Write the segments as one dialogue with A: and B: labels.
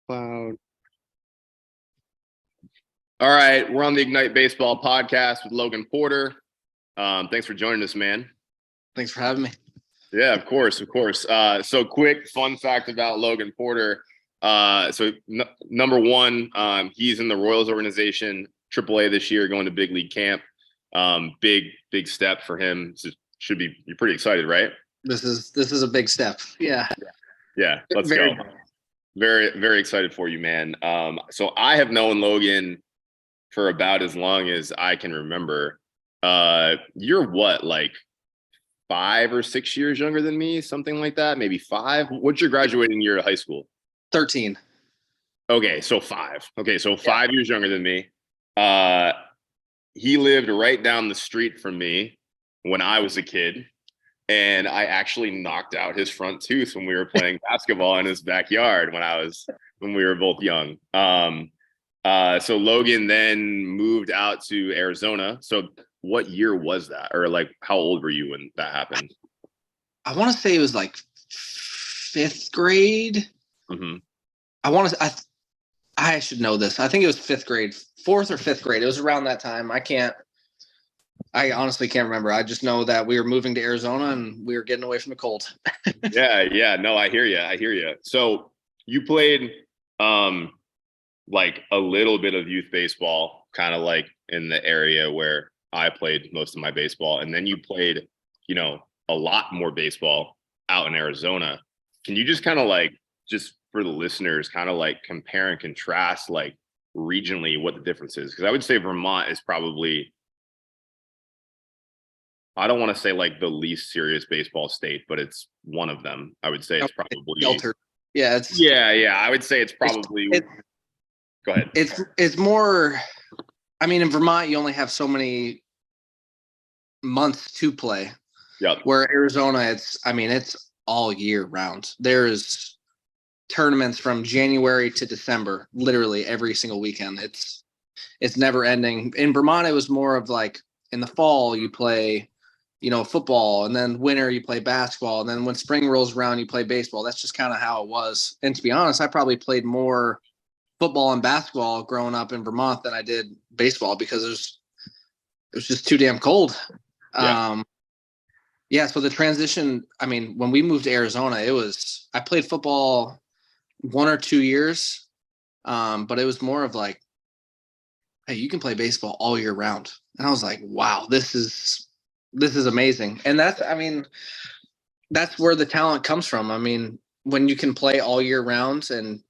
A: Cloud. All right, we're on the Ignite Baseball podcast with Logan Porter. Thanks for joining us, man.
B: Thanks for having me.
A: Yeah, of course. So quick fun fact about Logan Porter. Number one, he's in the Royals organization, AAA this year, going to big league camp. Big step for him. You're pretty excited, right?
B: This is a big step. Yeah.
A: Yeah. Let's go. Very, very excited for you, man. So I have known Logan for about as long as I can remember. You're what, like 5 or 6 years younger than me, something like that, maybe 5. What's your graduating year of high school?
B: 13.
A: Okay, so 5. Okay, so 5 years younger than me. He lived right down the street from me when I was a kid, and I actually knocked out his front tooth when we were playing basketball in his backyard when we were both young. So Logan then moved out to Arizona. So what year was that? Or like, how old were you when that happened?
B: I want to say it was like 5th grade.
A: Mm-hmm.
B: I should know this. I think it was 5th grade, 4th or 5th grade. It was around that time. I honestly can't remember. I just know that we were moving to Arizona and we were getting away from the cold.
A: Yeah. No, I hear you. So you played like a little bit of youth baseball, kind of like in the area where I played most of my baseball. And then you played, a lot more baseball out in Arizona. Can you just kind of like, just for the listeners, kind of like compare and contrast like regionally what the difference is? Because I would say Vermont is probably, I don't want to say like the least serious baseball state, but it's one of them. I would say it's probably
B: sheltered. Yeah.
A: I would say it's probably. Go ahead.
B: It's more. I mean, in Vermont, you only have so many months to play.
A: Yep.
B: Where Arizona, it's all year round. There's tournaments from January to December, literally every single weekend. It's never ending. In Vermont, it was more of like in the fall you play, football, and then winter you play basketball, and then when spring rolls around you play baseball. That's just kind of how it was. And to be honest, I probably played more football and basketball growing up in Vermont than I did baseball because it was just too damn cold. So the transition, when we moved to Arizona, I played football 1 or 2 years, but it was more of like, hey, you can play baseball all year round. And I was like, wow, this is amazing. And that's where the talent comes from. When you can play all year round and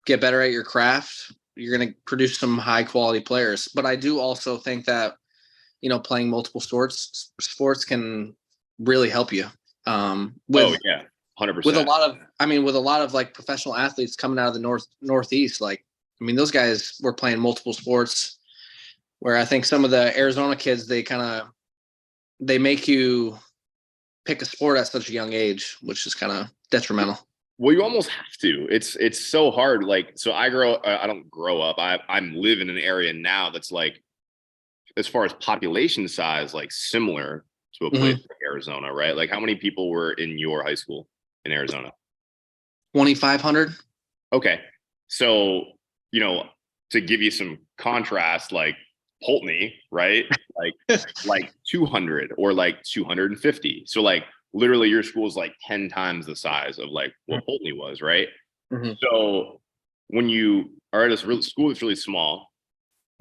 B: get better at your craft, you're going to produce some high quality players. But I do also think that, playing multiple sports can really help you.
A: 100%.
B: With a lot of like professional athletes coming out of the Northeast, like, those guys were playing multiple sports, where I think some of the Arizona kids, they make you pick a sport at such a young age, which is kind of detrimental.
A: Well, you almost have to. It's so hard. Like, so I don't grow up. I'm live in an area now that's like, as far as population size, like similar to a place like Arizona, right? Like, how many people were in your high school in Arizona?
B: 2,500.
A: Okay. So, to give you some contrast, like Pulteney, right? like 200 or like 250. So like literally your school is like 10 times the size of like what Pulteney was, right? Mm-hmm. So when you are at a school that's really small,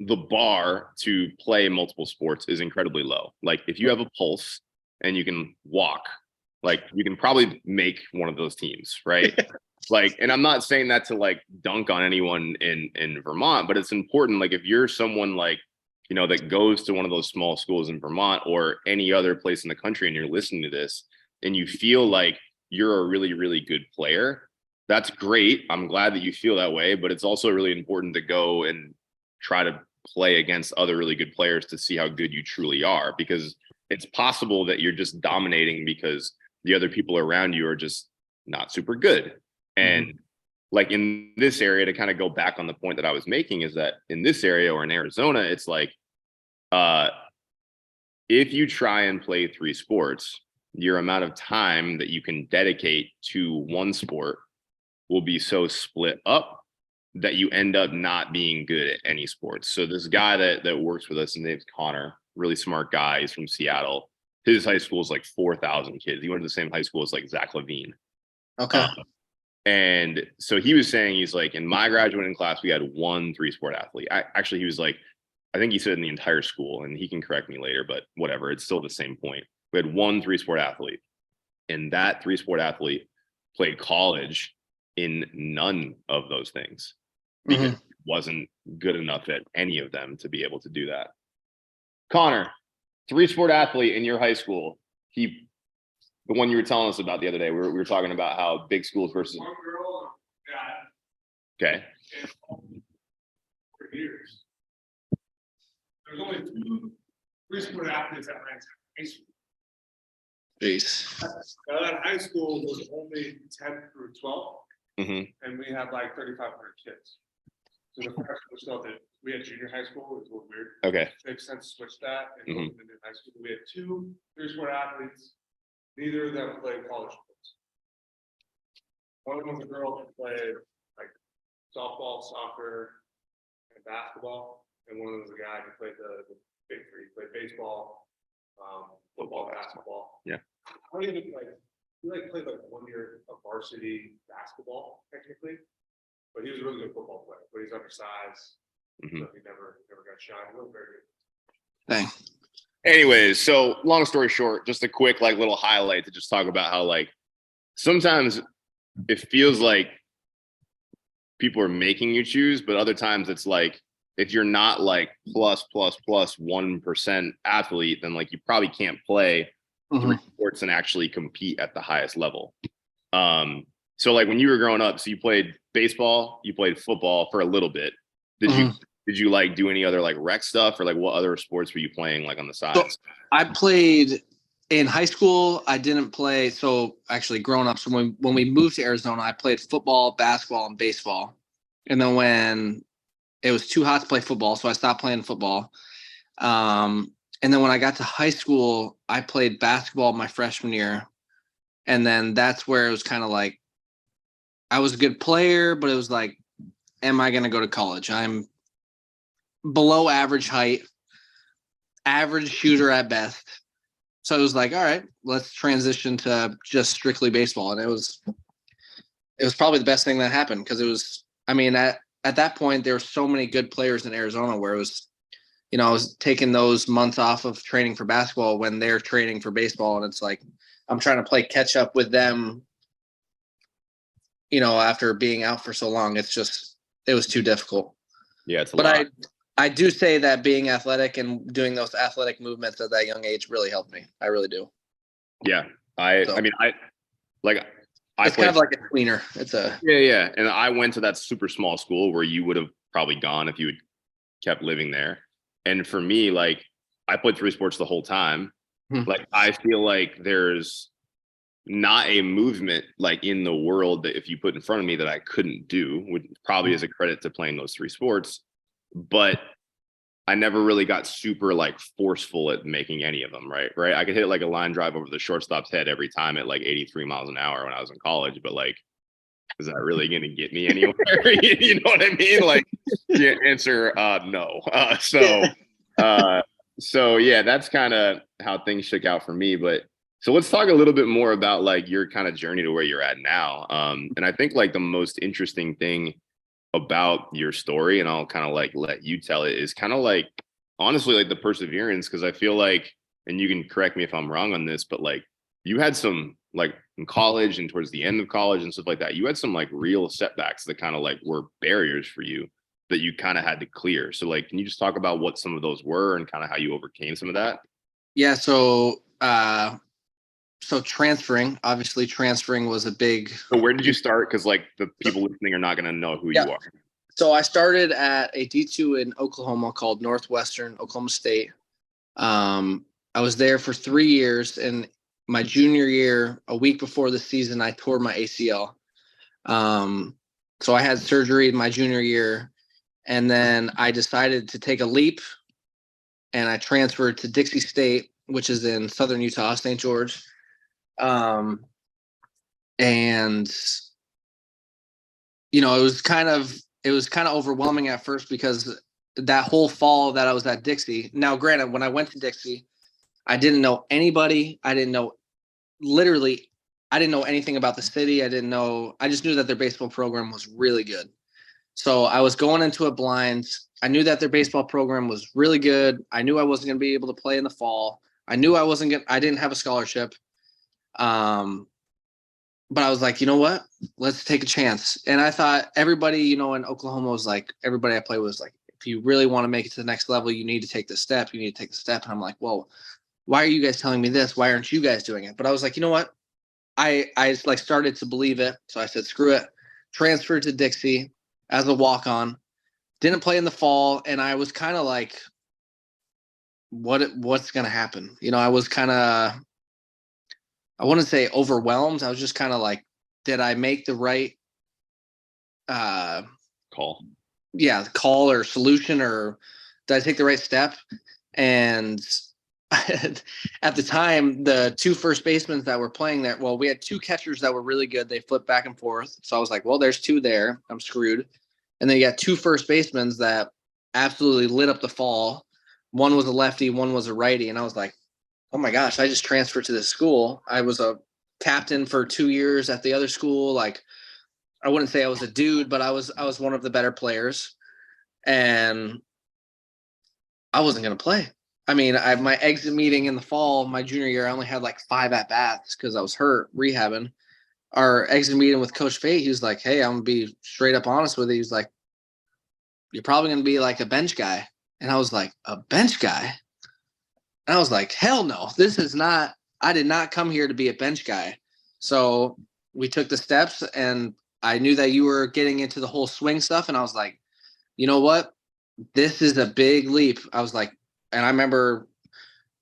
A: the bar to play multiple sports is incredibly low. Like, if you have a pulse and you can walk, like, you can probably make one of those teams, right? Like, and I'm not saying that to like dunk on anyone in Vermont, but it's important. Like, if you're someone like, that goes to one of those small schools in Vermont or any other place in the country, and you're listening to this and you feel like you're a really, really good player, that's great. I'm glad that you feel that way, but it's also really important to go and try to play against other really good players to see how good you truly are, because it's possible that you're just dominating because the other people around you are just not super good. And like in this area, to kind of go back on the point that I was making, is that in this area or in Arizona, it's like, if you try and play 3 sports, your amount of time that you can dedicate to one sport will be so split up that you end up not being good at any sports. So this guy that works with us, his name's Connor, really smart guy. He's from Seattle. His high school is like 4,000 kids. He went to the same high school as like Zach Levine.
B: Okay.
A: And so he was saying, he's like, in my graduating class, we had one 3-sport athlete. He was like, I think he said in the entire school, and he can correct me later, but whatever, it's still the same point. We had one 3-sport athlete, and that 3-sport athlete played college in none of those things because he wasn't good enough at any of them to be able to do that. Connor, 3-sport athlete in your high school, the one you were telling us about the other day, we were talking about how big schools versus.
C: One girl,
A: Okay.
C: For years. There's only 2 3-sport athletes at my high school.
B: Jeez.
C: That high school was only 10 through 12,
A: Mm-hmm.
C: and we had like 3,500 kids. So the freshman was still that we had junior high school, it was a little weird.
A: Okay.
C: It makes sense to switch that and open it in high school. We had 2 3-sport athletes. Neither of them played college sports. One of them was a girl who played like softball, soccer, and basketball, and one of them was a guy who played the big 3. He played baseball, football, basketball.
A: Yeah.
C: I don't even he played like 1 year of varsity basketball technically, but he was a really good football player. But he's undersized, so he never got shot. He wasn't very good.
B: Dang.
A: Anyways, so long story short, just a quick like little highlight to just talk about how like sometimes it feels like people are making you choose, but other times it's like if you're not like plus 1% athlete, then like you probably can't play 3 sports and actually compete at the highest level. So like when you were growing up, so you played baseball, you played football for a little bit. Did you like do any other like rec stuff, or like what other sports were you playing like on the side?
B: So I played in high school. I didn't play. So actually growing up, so when we moved to Arizona, I played football, basketball, and baseball. And then when it was too hot to play football, so I stopped playing football. And then when I got to high school, I played basketball my freshman year. And then that's where it was kind of like, I was a good player, but it was like, am I going to go to college? I'm below average height, average shooter at best. So it was like, all right, let's transition to just strictly baseball. And it was probably the best thing that happened, because it was, I mean, at that point, there were so many good players in Arizona where it was, I was taking those months off of training for basketball when they're training for baseball. And it's like, I'm trying to play catch up with them, after being out for so long. It was too difficult.
A: Yeah, it's a lot.
B: I do say that being athletic and doing those athletic movements at that young age really helped me. I really do.
A: Yeah. I mean,
B: it's kind of like a tweener.
A: Yeah. And I went to that super small school where you would have probably gone if you had kept living there. And for me, like I played 3 sports the whole time. Like I feel like there's not a movement like in the world that if you put in front of me that I couldn't do, would probably is a credit to playing those 3 sports. But I never really got super like forceful at making any of them. Right. I could hit like a line drive over the shortstop's head every time at like 83 miles an hour when I was in college. But like, is that really going to get me anywhere? You know what I mean? Like, yeah, answer no. So yeah, that's kind of how things shook out for me. But so let's talk a little bit more about like your kind of journey to where you're at now. And I think like the most interesting thing about your story, and I'll kind of like let you tell it, is kind of like honestly like the perseverance, because I feel like, and you can correct me if I'm wrong on this, but like you had some like in college and towards the end of college and stuff like that, you had some like real setbacks that kind of like were barriers for you that you kind of had to clear. So like, can you just talk about what some of those were and kind of how you overcame some of that?
B: Yeah. So transferring was a big.
A: So where did you start? Because like the people listening are not going to know who you are.
B: So I started at a D2 in Oklahoma called Northwestern Oklahoma State. I was there for 3 years, and my junior year, a week before the season, I tore my ACL. So I had surgery my junior year, and then I decided to take a leap, and I transferred to Dixie State, which is in southern Utah, St. George. And it was kind of it was kind of overwhelming at first because that whole fall that I was at Dixie. Now, granted, when I went to Dixie, I didn't know anybody. I didn't know anything about the city. I just knew that their baseball program was really good. So I was going into it blind. I knew that their baseball program was really good. I knew I wasn't going to be able to play in the fall. I knew I didn't have a scholarship. But I was like, you know what? Let's take a chance. And I thought everybody, in Oklahoma was like, everybody I played was like, if you really want to make it to the next level, you need to take this step. You need to take the step. And I'm like, well, why are you guys telling me this? Why aren't you guys doing it? But I was like, you know what? I just like started to believe it. So I said, screw it. Transferred to Dixie as a walk-on. Didn't play in the fall. And I was kind of like, what's going to happen? I was kind of, I wouldn't say overwhelmed. I was just kind of like, did I make the right
A: call?
B: Yeah, call or solution, or did I take the right step? And at the time, the two first basemen that were playing there, well, we had two catchers that were really good. They flipped back and forth. So I was like, well, there's two there. I'm screwed. And then you got two first basemen that absolutely lit up the fall. One was a lefty, one was a righty. And I was like, oh my gosh, I just transferred to this school. I was a captain for 2 years at the other school. Like, I wouldn't say I was a dude, but I was one of the better players. And I wasn't going to play. I mean, my exit meeting in the fall, my junior year, I only had like 5 at-bats because I was hurt rehabbing. Our exit meeting with Coach Fate, he was like, hey, I'm going to be straight up honest with you. He's like, you're probably going to be like a bench guy. And I was like, a bench guy? And I was like, hell no, I did not come here to be a bench guy. So we took the steps, and I knew that you were getting into the whole swing stuff. And I was like, you know what? This is a big leap. I was like, and I remember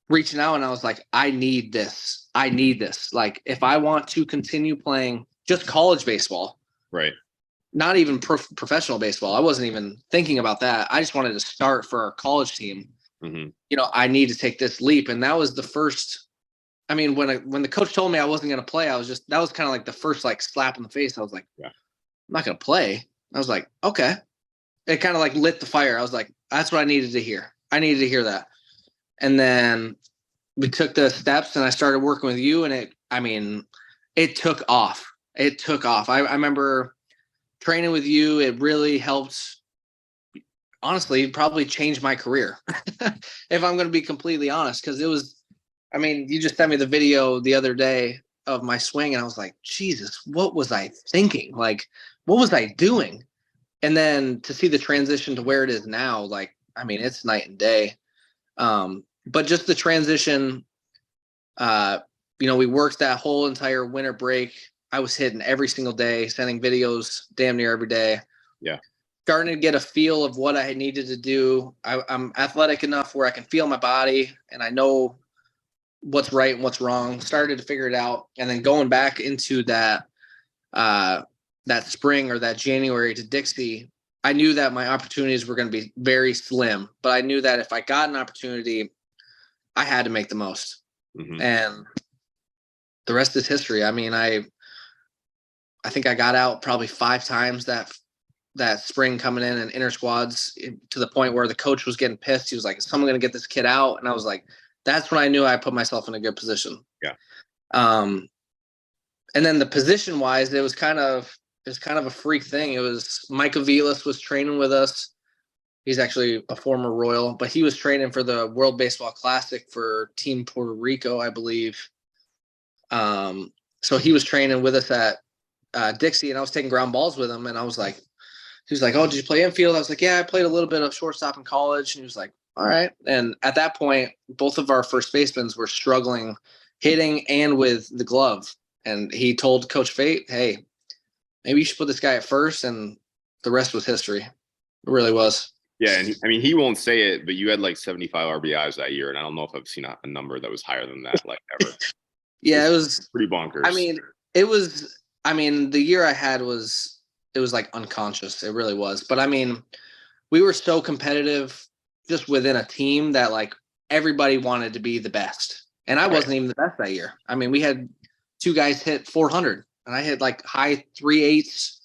B: reaching out and I was like, I need this. Like, if I want to continue playing just college baseball,
A: right?
B: Not even professional baseball. I wasn't even thinking about that. I just wanted to start for our college team.
A: Mm-hmm.
B: I need to take this leap. And that was the first, I mean, when the coach told me I wasn't going to play, that was kind of like the first like slap in the face. I was like, yeah, I'm not going to play. I was like, okay. It kind of like lit the fire. I was like, that's what I needed to hear. I needed to hear that. And then we took the steps and I started working with you, and it took off. I remember training with you. It really helped. Honestly, probably changed my career. If I'm going to be completely honest, because you just sent me the video the other day of my swing, and I was like, Jesus, what was I thinking? Like, what was I doing? And then to see the transition to where it is now, like, it's night and day. But just the transition, we worked that whole entire winter break. I was hitting every single day, sending videos damn near every day.
A: Yeah.
B: Starting to get a feel of what I needed to do. I'm athletic enough where I can feel my body and I know what's right and what's wrong. Started to figure it out. And then going back into that spring or that January to Dixie, I knew that my opportunities were going to be very slim, but I knew that if I got an opportunity, I had to make the most. Mm-hmm. And the rest is history. I think I got out probably 5 times that spring coming in and inter squads, to the point where the coach was getting pissed. He was like, is someone going to get this kid out? And I was like, that's when I knew I put myself in a good position.
A: Yeah.
B: And then the position wise, it was kind of a freak thing. It was Mike Avilas was training with us. He's actually a former Royal, but he was training for the World Baseball Classic for Team Puerto Rico, I believe. So he was training with us at Dixie, and I was taking ground balls with him. And he was like, oh, did you play infield? I was like, yeah, I played a little bit of shortstop in college. And he was like, all right. And at that point, both of our first basemen were struggling hitting and with the glove. And he told Coach Fate, hey, maybe you should put this guy at first. And the rest was history. It really was.
A: Yeah. And he won't say it, but you had like 75 RBIs that year. And I don't know if I've seen a number that was higher than that, like ever.
B: Yeah, it was
A: pretty bonkers.
B: The year I had was like unconscious. It really was. But we were so competitive just within a team that like everybody wanted to be the best. And I wasn't even the best that year. We had 2 guys hit 400 and I hit like high 3.8s,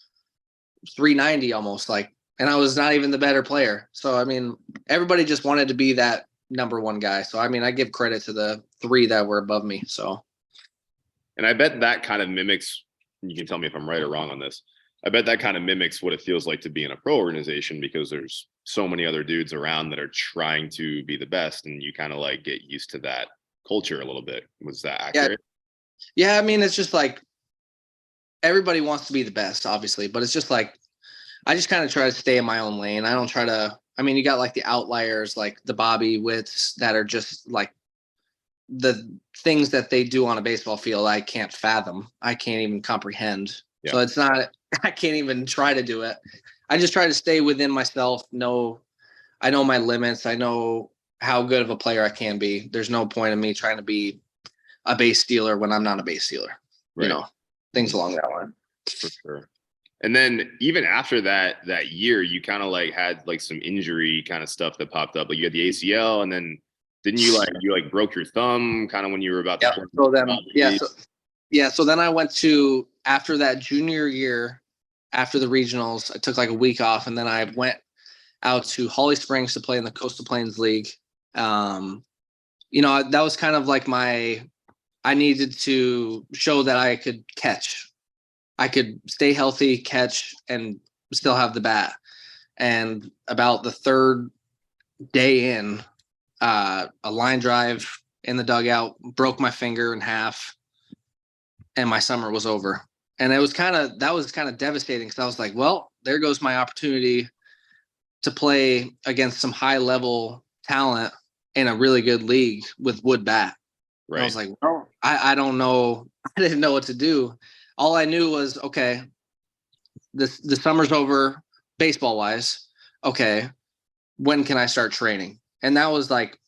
B: 390 almost. Like and I was not even the better player. So, I mean, everybody just wanted to be that number one guy. So, I mean, I give credit to the 3 that were above me. So,
A: and I bet that kind of mimics, you can tell me if I'm right or wrong on this. I bet that kind of mimics what it feels like to be in a pro organization, because there's so many other dudes around that are trying to be the best, and you kind of like get used to that culture a little bit. Was that accurate?
B: Yeah. I mean, it's just like everybody wants to be the best, obviously, but it's just like I just kind of try to stay in my own lane. I don't try to. I mean, you got like the outliers, like the Bobby Witts, that are just like the things that they do on a baseball field. I can't fathom. I can't even comprehend. Yeah. So it's not. I can't even try to do it. I just try to stay within myself. I know my limits. I know how good of a player I can be. There's no point in me trying to be a base stealer when I'm not a base stealer. Right. You know, things along that line.
A: For sure. And then even after that year, you kind of like had like some injury kind of stuff that popped up. Like you had the ACL, and then didn't you broke your thumb kind of when you were about to
B: play? So then I went to, after that junior year, after the regionals, I took like a week off, and then I went out to Holly Springs to play in the Coastal Plains League. You know, that was kind of like I needed to show that I could catch. I could stay healthy, catch, and still have the bat. And about the 3rd day in, a line drive in the dugout broke my finger in half, and my summer was over. And that was kind of devastating, because I was like, well, there goes my opportunity to play against some high level talent in a really good league with wood bat. Right. And I was like, well, I don't know. I didn't know what to do. All I knew was, okay, the summer's over baseball wise. Okay, when can I start training? And that was like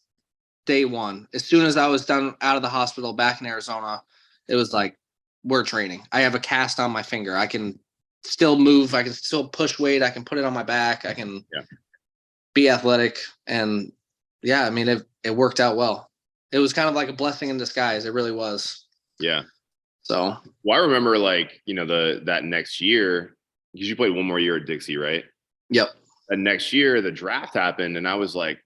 B: day one. As soon as I was done out of the hospital back in Arizona, it was like, we're training. I have a cast on my finger. I can still move. I can still push weight. I can put it on my back. I can be athletic. And yeah, I mean, it worked out well. It was kind of like a blessing in disguise. It really was.
A: Yeah.
B: So,
A: well, I remember that next year, because you played one more year at Dixie, right?
B: Yep.
A: And next year the draft happened, and I was like,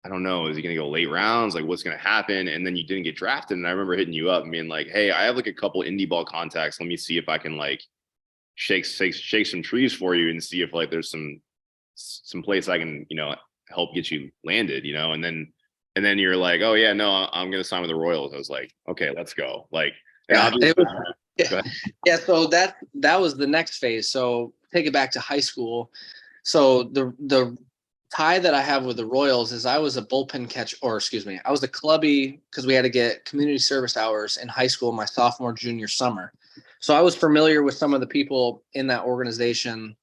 A: I don't know, is he going to go late rounds? Like, what's going to happen? And then you didn't get drafted. And I remember hitting you up and being like, hey, I have like a couple indie ball contacts. Let me see if I can like shake some trees for you and see if like there's some place I can, help get you landed, and then you're like, oh yeah, no, I'm going to sign with the Royals. I was like, okay, let's go. Like,
B: So that was the next phase. So take it back to high school. So the tie that I have with the Royals is I was a bullpen catcher, I was a clubby, because we had to get community service hours in high school my sophomore, junior summer. So I was familiar with some of the people in that organization.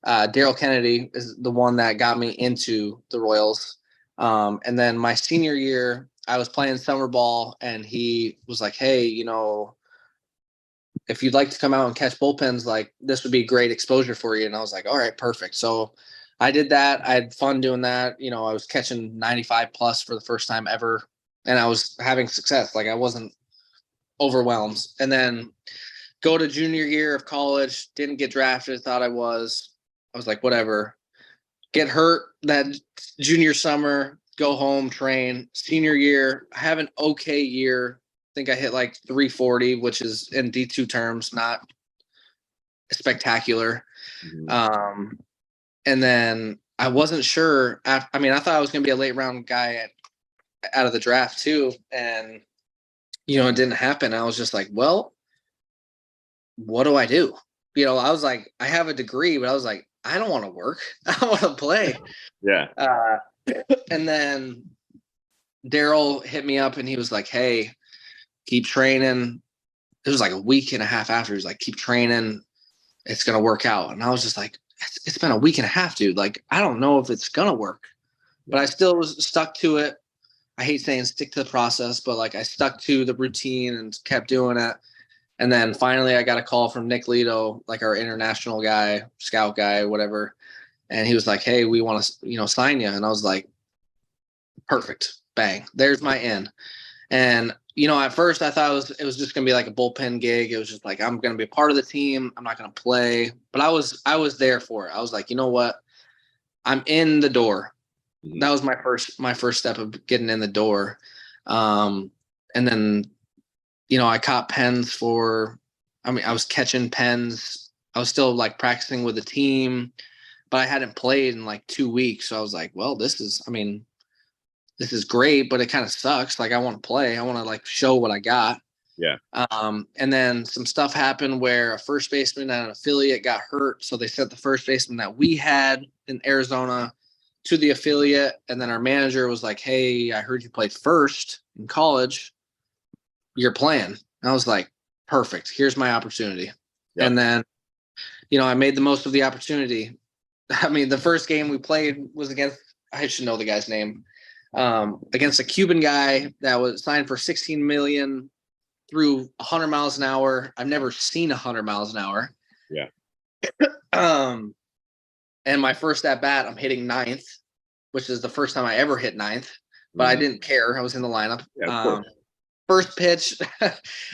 B: Daryl Kennedy is the one that got me into the Royals. And then my senior year, I was playing summer ball, and he was like, hey, if you'd like to come out and catch bullpens, like this would be great exposure for you. And I was like, all right, perfect. So I did that. I had fun doing that. I was catching 95 plus for the first time ever, and I was having success. Like, I wasn't overwhelmed. And then go to junior year of college, didn't get drafted. Thought I was like, whatever. Get hurt that junior summer, go home, train. Senior year, I have an okay year. I think I hit like 340, which is in D2 terms, not spectacular. Mm-hmm. And then I wasn't sure. I thought I was going to be a late round guy out of the draft too. And, it didn't happen. I was just like, well, what do I do? I was like, I have a degree, but I was like, I don't want to work. I want to play.
A: Yeah.
B: And then Daryl hit me up, and he was like, hey, keep training. It was like a week and a half after. He was like, keep training. It's going to work out. And I was just like, it's been a week and a half, dude. Like, I don't know if it's going to work, but I still was stuck to it. I hate saying stick to the process, but like I stuck to the routine and kept doing it. And then finally I got a call from Nick Lito, like our international guy, scout guy, whatever. And he was like, hey, we want to, sign you. And I was like, perfect. Bang. There's my in. And At first I thought it was just gonna be like a bullpen gig. It was just like I'm gonna be a part of the team. I'm not gonna play, but I was there for it. I was like, you know what? I'm in the door.
A: Mhm.
B: That was my first step of getting in the door. And then, I caught pens I was catching pens. I was still like practicing with the team, but I hadn't played in like 2 weeks. So I was like, well, this is great, but it kind of sucks. Like I want to play. I want to like show what I got.
A: Yeah.
B: And then some stuff happened where a first baseman at an affiliate got hurt. So they sent the first baseman that we had in Arizona to the affiliate. And then our manager was like, hey, I heard you played first in college. You're playing. And I was like, perfect. Here's my opportunity.
A: Yep.
B: And then, I made the most of the opportunity. I mean, the first game we played was against, I should know the guy's name, against a Cuban guy that was signed for 16 million through 100 miles an hour. I've never seen 100 miles an hour.
A: Yeah.
B: And my first at bat, I'm hitting ninth, which is the first time I ever hit ninth, but I didn't care. I was in the lineup.
A: Yeah, of course.
B: First pitch,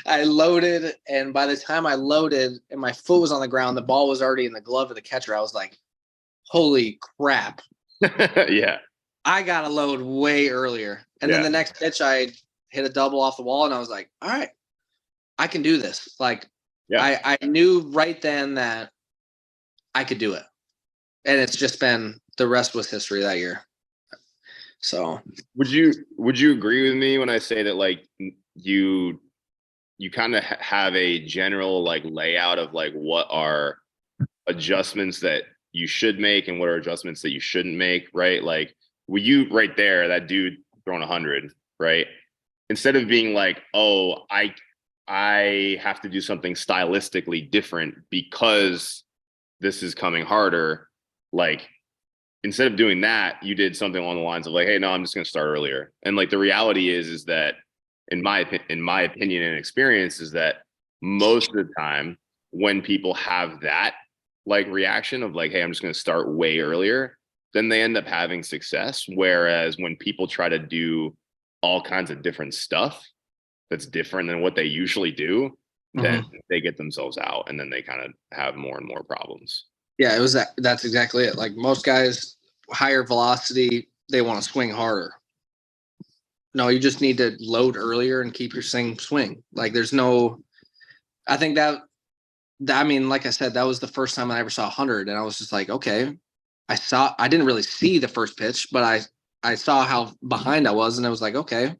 B: I loaded, and by the time I loaded and my foot was on the ground, the ball was already in the glove of the catcher. I was like, holy crap.
A: Yeah.
B: I got to load way earlier. And then the next pitch, I hit a double off the wall, and I was like, all right, I can do this. Like, I knew right then that I could do it. And it's just been, the rest was history that year. So
A: would you agree with me when I say that like you kind of have a general like layout of like what are adjustments that you should make and what are adjustments that you shouldn't make, right? Like you right there, that dude throwing 100, right? Instead of being like, oh, I have to do something stylistically different because this is coming harder, like instead of doing that, you did something along the lines of like, hey, no, I'm just going to start earlier. And like the reality is that in my opinion and experience is that most of the time when people have that like reaction of like, hey, I'm just going to start way earlier, then they end up having success. Whereas when people try to do all kinds of different stuff that's different than what they usually do, then they get themselves out and then they kind of have more and more problems.
B: Yeah, that's exactly it. Like most guys, higher velocity, they want to swing harder. No, you just need to load earlier and keep your same swing. Like I think I mean, like I said, that was the first time I ever saw 100, and I was just like, okay. I didn't really see the first pitch, but I saw how behind I was, and I was like, okay,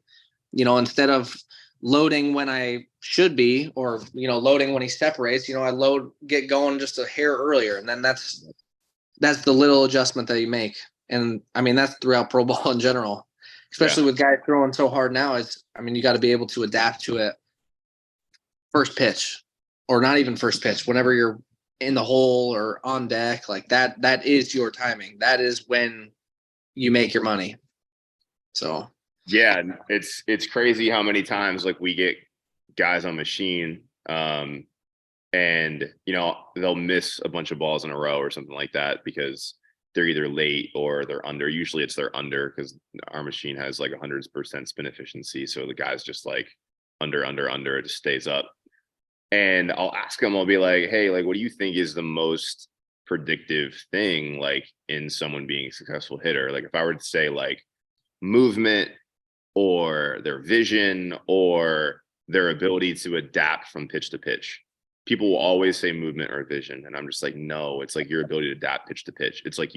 B: instead of loading when I should be, or loading when he separates, I get going just a hair earlier, and then that's the little adjustment that you make. And I mean, that's throughout pro ball in general, especially with guys throwing so hard now. You got to be able to adapt to it. First pitch, or not even first pitch, whenever you're in the hole or on deck, like that is your timing. That is when you make your money. So
A: yeah, it's crazy how many times like we get guys on machine and they'll miss a bunch of balls in a row or something like that because they're either late or they're under. Usually it's they're under because our machine has like 100% spin efficiency, so the guy's just like under, it just stays up. And I'll ask them, I'll be like, hey, like, what do you think is the most predictive thing, like, in someone being a successful hitter? Like, if I were to say, like, movement or their vision or their ability to adapt from pitch to pitch, people will always say movement or vision. And I'm just like, no, it's like your ability to adapt pitch to pitch. It's like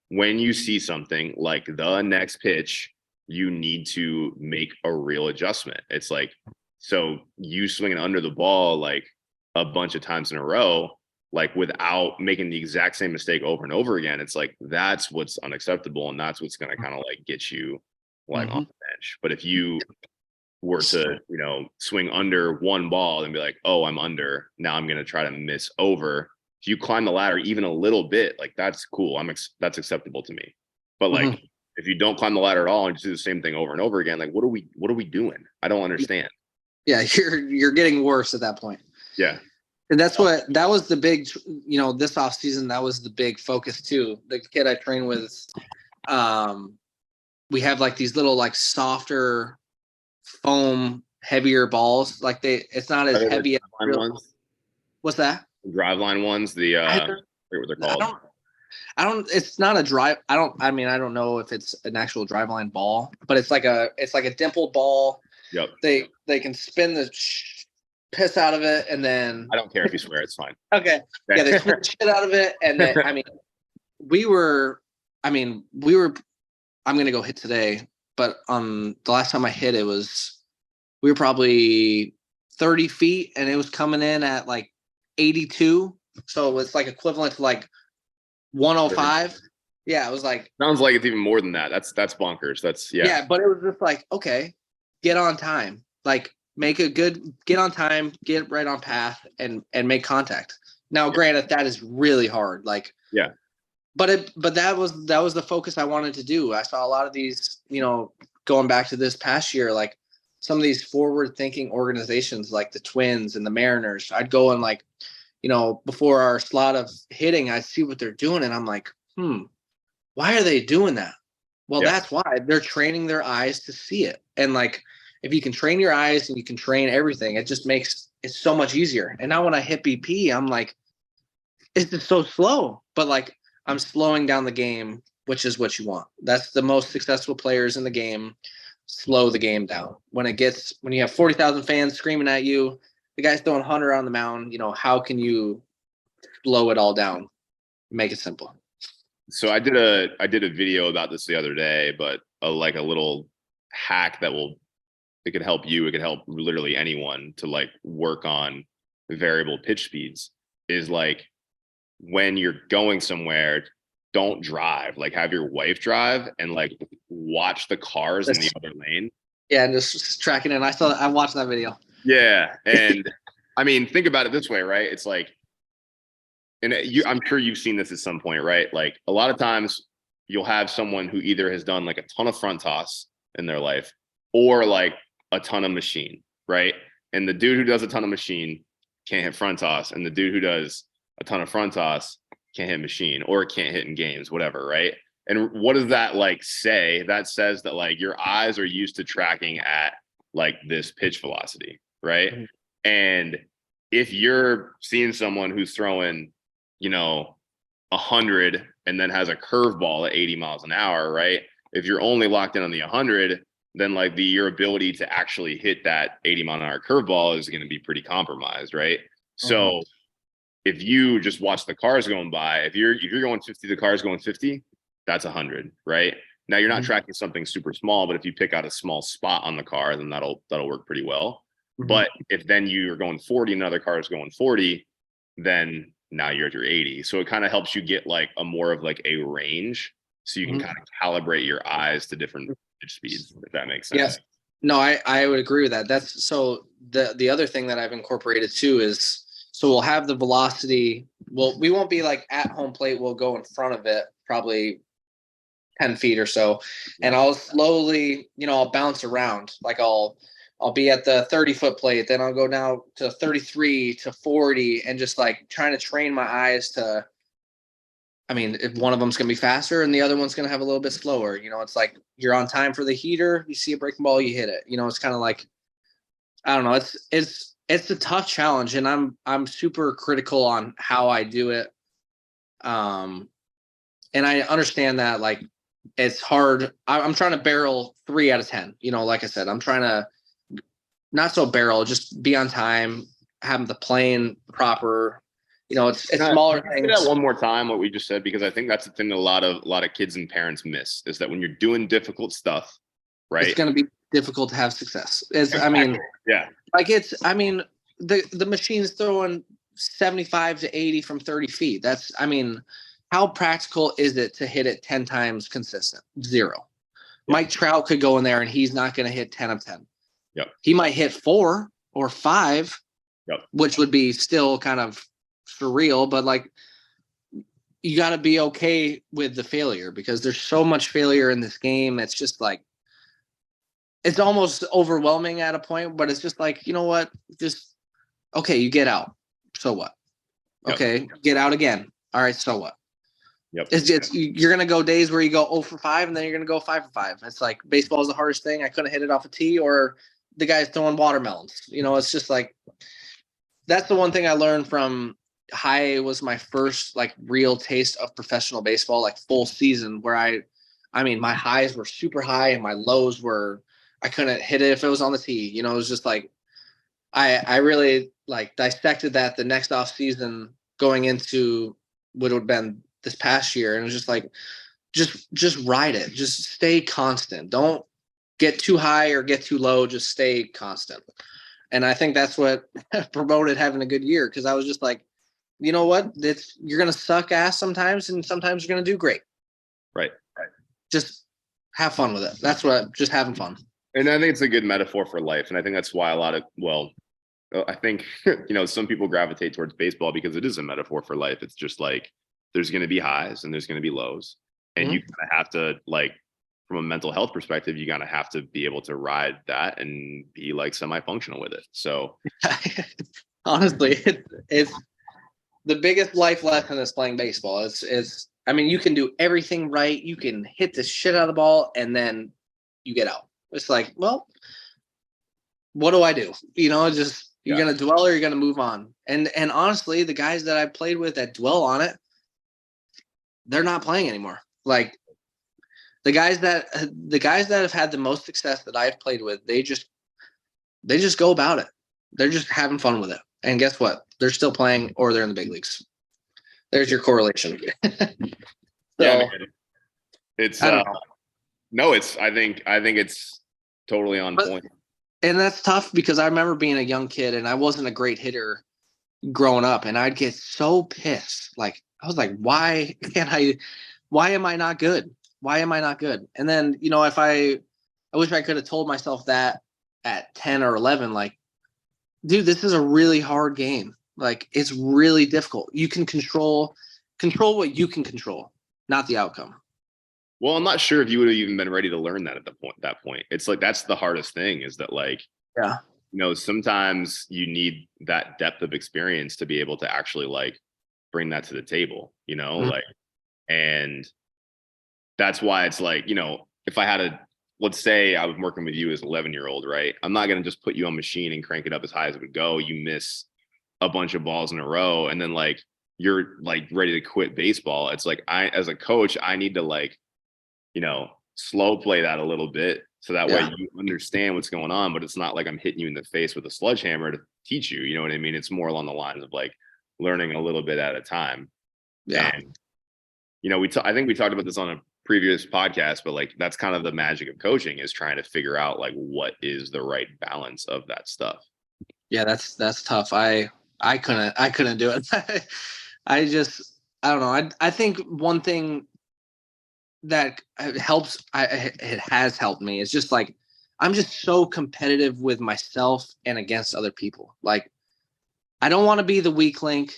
A: when you see something like the next pitch, you need to make a real adjustment. It's like, so you swinging under the ball like a bunch of times in a row, like without making the exact same mistake over and over again, it's like that's what's unacceptable, and that's what's going to kind of like get you like on the bench. But if you were to swing under one ball and be like, oh, I'm under, now I'm going to try to miss over, if you climb the ladder even a little bit, like that's cool, that's acceptable to me. But like if you don't climb the ladder at all and just do the same thing over and over again, like what are we doing? I don't understand.
B: Yeah, you're getting worse at that point.
A: Yeah.
B: And that was the big, this off season, that was the big focus too. The kid I train with, we have like these little like softer foam heavier balls. Like it's not as
A: Are they the
B: heavy as
A: driveline ones?
B: what's that?
A: Driveline ones, the
B: I,
A: I forget what they're
B: I
A: called.
B: don't, it's not a drive. I don't know if it's an actual driveline ball, but it's like a dimpled ball.
A: Yep.
B: They can spin the piss out of it and then.
A: I don't care if you swear, it's fine.
B: Okay. Yeah, they spin the shit out of it. And then, we were, I'm going to go hit today, but the last time I hit, we were probably 30 feet and it was coming in at like 82. So it was like equivalent to like 105. Yeah, it was like.
A: Sounds like it's even more than that. That's bonkers.
B: Yeah, but it was just like, okay, get on time. Like get on time, get right on path and make contact. Now, granted, that is really hard. Like,
A: yeah.
B: But that was the focus I wanted to do. I saw a lot of these, going back to this past year, like some of these forward thinking organizations like the Twins and the Mariners. I'd go and like, before our slot of hitting, I'd see what they're doing. And I'm like, why are they doing that? Well, that's why they're training their eyes to see it. And like, if you can train your eyes and you can train everything, it just makes it so much easier. And now when I hit BP, I'm like, it's just so slow, but like, I'm slowing down the game, which is what you want. That's the most successful players in the game. Slow the game down. When you have 40,000 fans screaming at you, the guy's throwing 100 on the mound. How can you slow it all down? Make it simple.
A: So I did a video about this the other day, but like a little hack it could help you. It could help literally anyone to like work on variable pitch speeds. Is like, when you're going somewhere, don't drive. Like, have your wife drive and like watch the cars in the other lane.
B: Yeah, and just tracking it. I watched that video.
A: Yeah, and think about it this way, right? It's like, and I'm sure you've seen this at some point, right? Like a lot of times you'll have someone who either has done like a ton of front toss in their life or like a ton of machine, right? And the dude who does a ton of machine can't hit front toss, and the dude who does a ton of front toss can't hit machine or can't hit in games, whatever, right? And what does that like say? That says that like your eyes are used to tracking at like this pitch velocity, right? Mm-hmm. And if you're seeing someone who's throwing, 100 and then has a curveball at 80 miles an hour, right? If you're only locked in on the 100, then like your ability to actually hit that 80 mile an hour curveball is going to be pretty compromised, right? Mm-hmm. So if you just watch the cars going by, if you're going 50, the car's going 50, that's 100, right? Now you're not tracking something super small, but if you pick out a small spot on the car, then that'll work pretty well. Mm-hmm. But if then you're going 40 and another car is going 40, then now you're at your 80. So it kind of helps you get like a more of like a range, so you can kind of calibrate your eyes to different pitch speeds, if that makes sense.
B: Yes. No, I would agree with that. That's so the other thing that I've incorporated too is, so we'll have the velocity. Well, we won't be like at home plate. We'll go in front of it, probably 10 feet or so. And I'll slowly, I'll bounce around. Like I'll be at the 30-foot plate. Then I'll go down to 33 to 40 and just like trying to train my eyes to, if one of them's going to be faster and the other one's going to have a little bit slower, it's like you're on time for the heater. You see a breaking ball, you hit it. It's kind of like, I don't know. It's a tough challenge, and I'm super critical on how I do it. And I understand that like it's hard. I'm trying to barrel 3 out of 10. Like I said, I'm trying to not so barrel, just be on time, have the plane proper. It's smaller things.
A: Say that one more time, what we just said, because I think that's the thing that a lot of kids and parents miss, is that when you're doing difficult stuff, right?
B: It's going to be difficult to have success.
A: Yeah.
B: Like the machine's throwing 75 to 80 from 30 feet. That's, how practical is it to hit it 10 times consistent? 0. Yep. Mike Trout could go in there and he's not going to hit 10 of 10.
A: Yep.
B: He might hit 4 or 5,
A: yep,
B: which would be still kind of surreal, but like you got to be okay with the failure, because there's so much failure in this game. It's just like, it's almost overwhelming at a point, but it's just like, you know what? Just, okay, you get out. So what? Okay, yep. Get out again. All right, so what?
A: Yep.
B: You're going to go days where you go 0 for 5, and then you're going to go 5 for 5. It's like baseball is the hardest thing. I couldn't hit it off a tee, or the guys throwing watermelons. It's just like, that's the one thing I learned from high. Was my first like real taste of professional baseball, like full season, where I mean, my highs were super high and my lows were, I couldn't hit it if it was on the tee. It was just like, I really like dissected that the next off season going into what would have been this past year. And it was just like, just ride it. Just stay constant. Don't get too high or get too low. Just stay constant. And I think that's what promoted having a good year. Cause I was just like, you know what? You're going to suck ass sometimes, and sometimes you're going to do great.
A: Right.
B: Just have fun with it. That's just having fun.
A: And I think it's a good metaphor for life. And I think that's why I think, some people gravitate towards baseball because it is a metaphor for life. It's just like, there's going to be highs and there's going to be lows. And you kind of have to, like, from a mental health perspective, you kind of have to be able to ride that and be like semi-functional with it. So
B: honestly, it's the biggest life lesson is playing baseball. It's I mean, you can do everything right. You can hit the shit out of the ball and then you get out. It's like, well, what do I do? Just you're going to dwell or you're going to move on. And honestly, the guys that I played with that dwell on it, they're not playing anymore. Like the guys that have had the most success that I've played with, they just go about it. They're just having fun with it. And guess what? They're still playing, or they're in the big leagues. There's your correlation.
A: Man. It's no, I think it's totally on point.
B: And that's tough because I remember being a young kid and I wasn't a great hitter growing up, and I'd get so pissed. Like I was like, why am I not good? Why am I not good? And then, I wish I could have told myself that at 10 or 11, like, dude, this is a really hard game. Like, it's really difficult. You can control what you can control, not the outcome.
A: Well, I'm not sure if you would have even been ready to learn that at that point. It's like, that's the hardest thing, is that, like, sometimes you need that depth of experience to be able to actually, like, bring that to the table, like, and that's why it's like, if I had let's say I was working with you as an 11-year-old, right? I'm not going to just put you on machine and crank it up as high as it would go. You miss a bunch of balls in a row, and then, like, you're, like, ready to quit baseball. It's like, as a coach, I need to, like, slow play that a little bit, so that way you understand what's going on, but it's not like I'm hitting you in the face with a sledgehammer to teach you. You know what I mean? It's more along the lines of, like, learning a little bit at a time.
B: Yeah.
A: And, I think we talked about this on a previous podcast, but, like, that's kind of the magic of coaching, is trying to figure out, like, what is the right balance of that stuff.
B: Yeah, that's tough. I couldn't do it. I don't know. I think one thing that helps, it has helped me, is just like, I'm just so competitive with myself and against other people. Like, I don't want to be the weak link.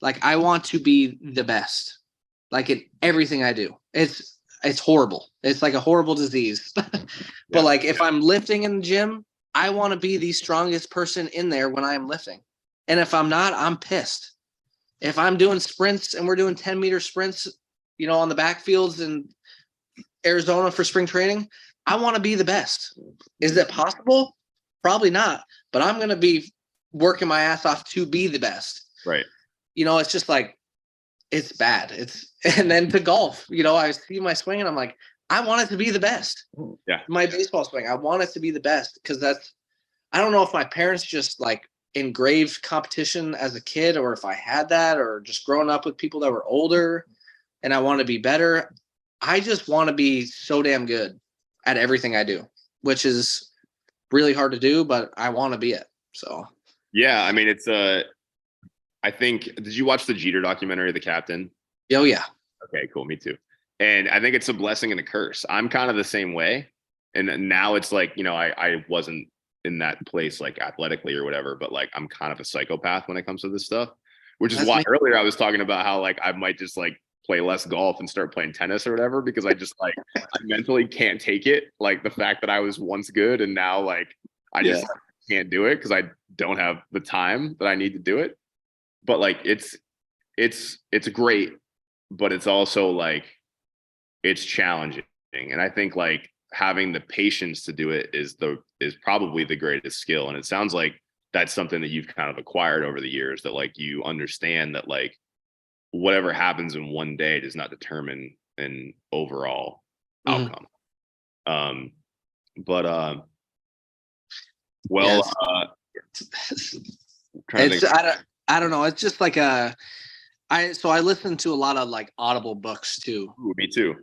B: Like, I want to be the best, like, in everything I do. It's horrible. It's like a horrible disease. But like, if I'm lifting in the gym, I want to be the strongest person in there when I'm lifting. And if I'm not, I'm pissed. If I'm doing sprints and we're doing 10-meter sprints, on the backfields in Arizona for spring training, I want to be the best. Is that possible? Probably not. But I'm going to be working my ass off to be the best.
A: Right.
B: It's just like, it's bad. And then to golf, I see my swing and I'm like, I want it to be the best.
A: Yeah.
B: My baseball swing, I want it to be the best, because I don't know if my parents just, like, engraved competition as a kid, or if I had that, or just growing up with people that were older and I want to be better. I just want to be so damn good at everything I do, which is really hard to do, but I want to be it. So,
A: yeah, I mean, I think, did you watch the Jeter documentary, The Captain?
B: Oh yeah.
A: Okay, cool. Me too. And I think it's a blessing and a curse. I'm kind of the same way. And now it's like, I wasn't in that place, like, athletically or whatever, but, like, I'm kind of a psychopath when it comes to this stuff, which is why earlier I was talking about how, like, I might just, like, play less golf and start playing tennis or whatever, because I just, like, I mentally can't take it. Like, the fact that I was once good and now, like, I just can't do it because I don't have the time that I need to do it. But, like, it's great, but it's also, like, it's challenging. And I think, like, having the patience to do it is probably the greatest skill. And it sounds like that's something that you've kind of acquired over the years, that like you understand that like whatever happens in one day does not determine an overall outcome. Well,
B: it's I don't know. It's just like I listen to a lot of like Audible books too.
A: Ooh, me too.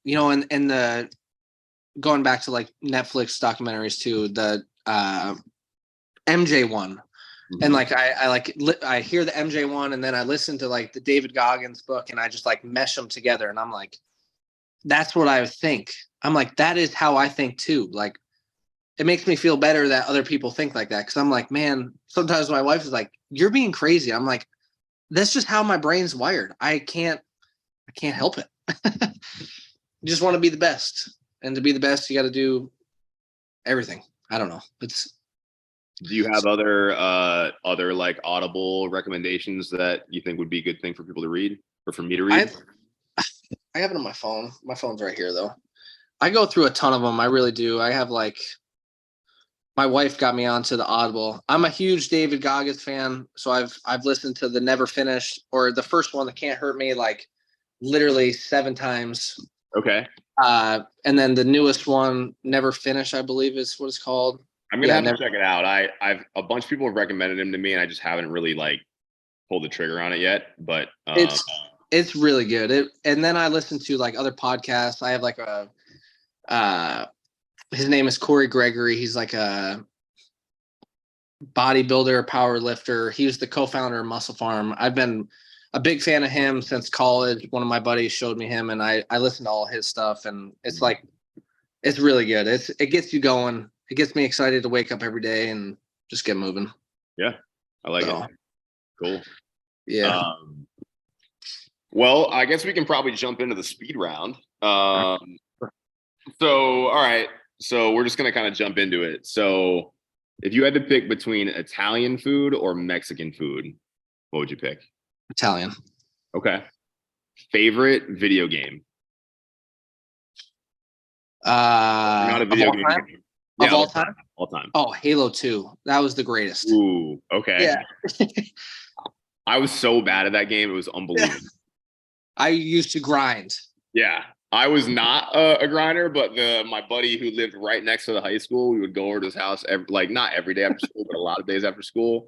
B: You know, and the going back to like Netflix documentaries too, the MJ one. And like I hear the MJ one, and then I listen to like the David Goggins book, and I just like mesh them together, and I'm like, that's what I think. I'm like, that is how I think too. Like, it makes me feel better that other people think like that, because I'm like, man, sometimes my wife is like, you're being crazy. I'm like, that's just how my brain's wired. I can't help it. You just want to be the best, and to be the best, you got to do everything. I don't know.
A: Do you have other like Audible recommendations that you think would be a good thing for people to read, or for me to read?
B: I have it on my phone. My phone's right here though. I go through a ton of them. I really do. I have like, my wife got me onto the Audible. I'm a huge David Goggins fan, so I've listened to the Never Finished, or the first one, that Can't Hurt Me, like literally 7 times.
A: Okay.
B: And then the newest one, Never Finish, I believe is what it's called.
A: I'm gonna have to check it out. I've a bunch of people have recommended him to me, and I just haven't really like pulled the trigger on it yet. But
B: it's really good. And then I listen to like other podcasts. I have like his name is Corey Gregory. He's like a bodybuilder, power lifter. He was the co-founder of Muscle Farm. I've been a big fan of him since college. One of my buddies showed me him, and I listened to all his stuff, and it's like, it's really good. It gets you going. It gets me excited to wake up every day and just get moving.
A: Yeah, I like it. Cool.
B: Yeah.
A: Well, I guess we can probably jump into the speed round. So, all right. So we're just going to kind of jump into it. So if you had to pick between Italian food or Mexican food, what would you pick?
B: Italian.
A: Okay. Favorite video game? Not a video game.
B: Of all time?
A: All time.
B: Oh, Halo 2. That was the greatest.
A: Ooh, okay.
B: Yeah.
A: I was so bad at that game. It was unbelievable.
B: I used to grind.
A: Yeah. I was not a grinder, but my buddy who lived right next to the high school, we would go over to his house not every day after school, but a lot of days after school.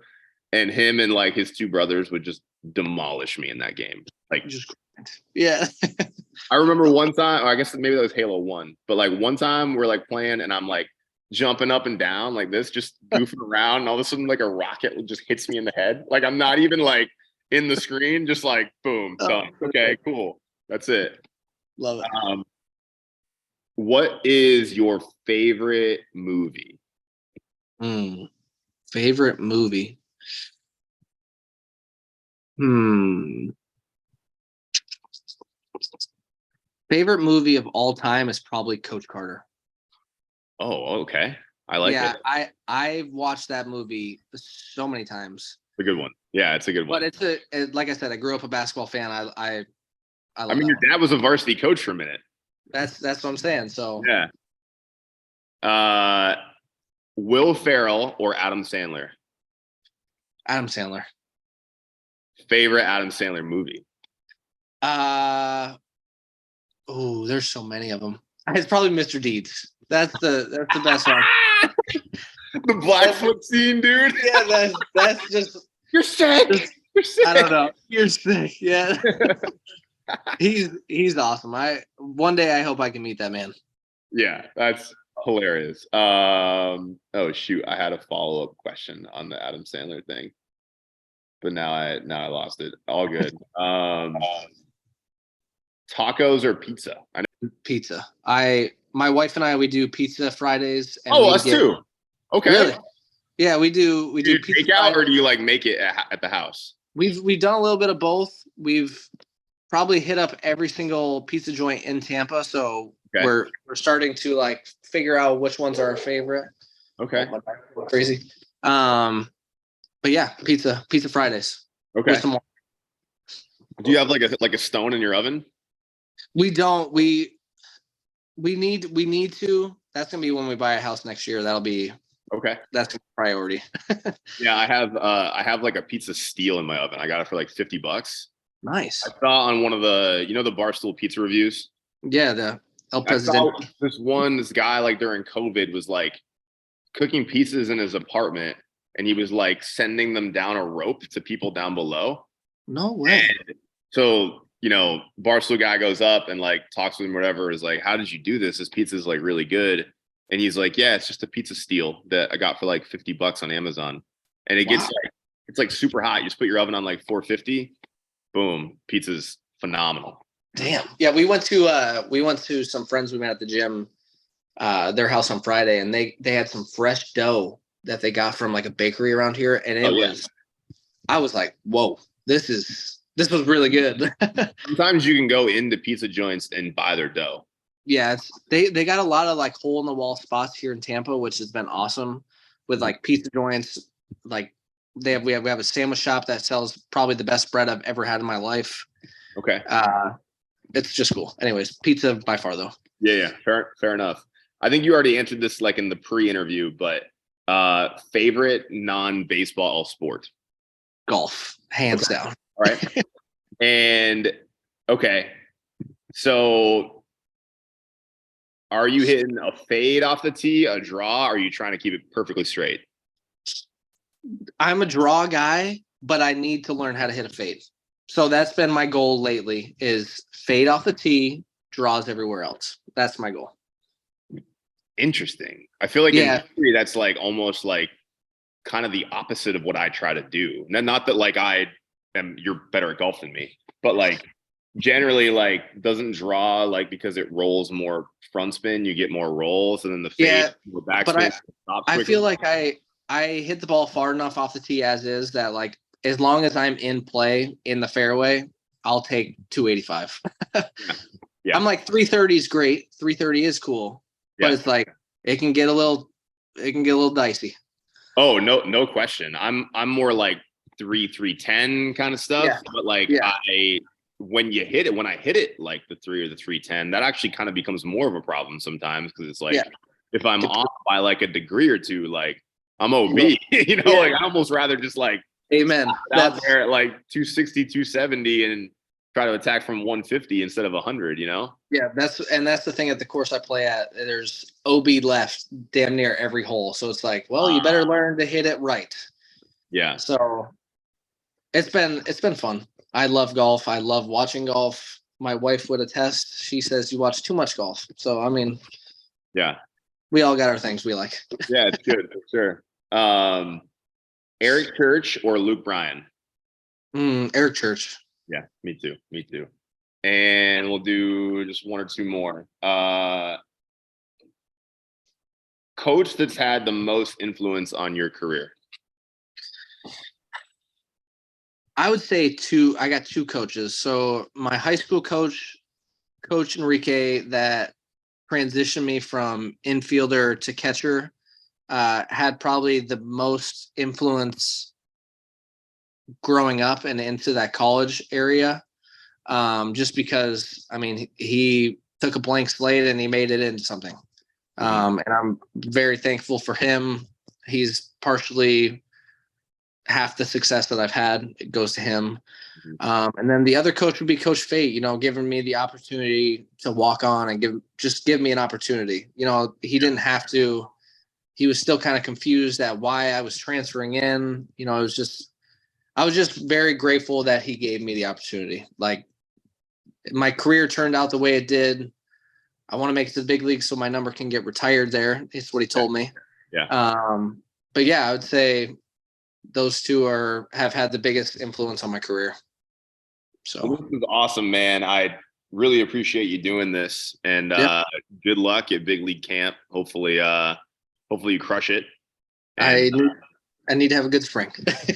A: And him and like his 2 brothers would just demolish me in that game. Like, just
B: yeah.
A: I remember one time, I guess maybe that was Halo 1, but like one time we're like playing, and I'm like jumping up and down like this, just goofing around, and all of a sudden like a rocket just hits me in the head. Like, I'm not even like in the screen, just like boom, done. Okay, cool. That's it.
B: Love it.
A: What is your favorite movie?
B: Favorite movie? Favorite movie of all time is probably Coach Carter.
A: Oh, okay. I like it.
B: Yeah, I've watched that movie so many times.
A: It's a good one. Yeah, it's a good one.
B: But like I said, I grew up a basketball fan. I
A: mean, your dad was a varsity coach for a minute.
B: That's what I'm saying. So
A: yeah. Will Ferrell or Adam Sandler?
B: Adam Sandler.
A: Favorite Adam Sandler movie?
B: There's so many of them. It's probably Mr. Deeds. That's the best one.
A: The Blackfoot scene, dude.
B: Yeah, that's just.
A: You're sick. You're sick.
B: I don't know. You're sick. Yeah. He's awesome. One day I hope I can meet that man.
A: Yeah, that's hilarious. Oh shoot, I had a follow-up question on the Adam Sandler thing, but now I lost it. All good. Tacos or pizza?
B: Pizza. My wife and I, we do pizza Fridays. And
A: us too. Okay.
B: Really? Yeah, we do. We do
A: pizza takeout, or do you like make it at the house?
B: We've done a little bit of both. We've probably hit up every single pizza joint in Tampa, so we're starting to like figure out which ones are our favorite.
A: Okay.
B: Crazy. But yeah, pizza Fridays.
A: Okay. Do you have like a stone in your oven?
B: We don't. We We need to. That's gonna be when we buy a house next year. That's
A: Okay.
B: gonna be priority.
A: Yeah, I have like a pizza steel in my oven. I got it for like $50.
B: Nice.
A: I saw on one of the the Barstool pizza reviews.
B: Yeah, the El
A: I saw
B: Presidente.
A: this guy like during COVID was like cooking pizzas in his apartment, and he was like sending them down a rope to people down below.
B: No way.
A: And so, Barstool guy goes up and like talks with him, whatever, is like, how did you do this? This pizza is like really good. And he's like, yeah, it's just a pizza steel that I got for like $50 on Amazon. And it gets like, it's like super hot. You just put your oven on like 450, boom, pizza's phenomenal.
B: Damn. Yeah, we went to some friends we met at the gym, their house on Friday, and they had some fresh dough that they got from like a bakery around here. And I was like, whoa, this was really good.
A: Sometimes you can go into pizza joints and buy their dough.
B: Yeah, they got a lot of like hole in the wall spots here in Tampa, which has been awesome with like pizza joints. Like we have a sandwich shop that sells probably the best bread I've ever had in my life.
A: Okay.
B: It's just cool. Anyways, pizza by far though.
A: Yeah. Fair enough. I think you already answered this like in the pre-interview, but favorite non-baseball sport?
B: Golf, hands down.
A: All right. And okay. So are you hitting a fade off the tee, a draw? Or are you trying to keep it perfectly straight?
B: I'm a draw guy, but I need to learn how to hit a fade. So that's been my goal lately is fade off the tee, draws everywhere else. That's my goal.
A: Interesting. I feel like in theory, that's like almost like kind of the opposite of what I try to do. Not that like you're better at golf than me, but like generally like doesn't draw like because it rolls more front spin, you get more rolls, and then the fade with backspin.
B: But I feel like I hit the ball far enough off the tee as is that like as long as I'm in play in the fairway, I'll take 285. Yeah. I'm like 330 is great. 330 is cool. But it's like it can get a little dicey.
A: Oh, no question. I'm more like 310 kind of stuff. Yeah. But like when I hit it like the 3 or the 310, that actually kind of becomes more of a problem sometimes because it's like if I'm off by like a degree or two, like I'm OB, like I almost rather just like out there at like 260, 270 and try to attack from 150 instead of 100,
B: Yeah, that's the thing at the course I play at. There's OB left damn near every hole. So it's like, well, you better learn to hit it right.
A: Yeah.
B: So it's been fun. I love golf. I love watching golf. My wife would attest. She says you watch too much golf. So I mean, we all got our things we like.
A: Yeah, it's good for sure. Eric Church or Luke Bryan?
B: Eric Church.
A: Yeah, me too. And we'll do just one or two more. Coach that's had the most influence on your career?
B: I would say I got two coaches. So my high school coach, Coach Enrique, that transitioned me from infielder to catcher, had probably the most influence growing up and into that college area. Just because, I mean, he took a blank slate and he made it into something. And I'm very thankful for him. He's partially half the success that I've had. It goes to him. And then the other coach would be Coach Fate, giving me the opportunity to walk on and give me an opportunity. He didn't have to. He was still kind of confused at why I was transferring in. I was just very grateful that he gave me the opportunity. Like my career turned out the way it did. I want to make it to the big league so my number can get retired there. It's what he told me.
A: Yeah.
B: But yeah, I would say those two have had the biggest influence on my career. So
A: this is awesome, man. I really appreciate you doing this, and good luck at big league camp. Hopefully you crush it. And,
B: I need to have a good spring.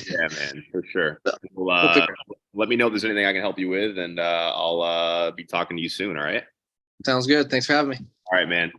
A: Yeah, man, for sure. Well, let me know if there's anything I can help you with, and I'll be talking to you soon. All right.
B: Sounds good. Thanks for having me.
A: All right, man.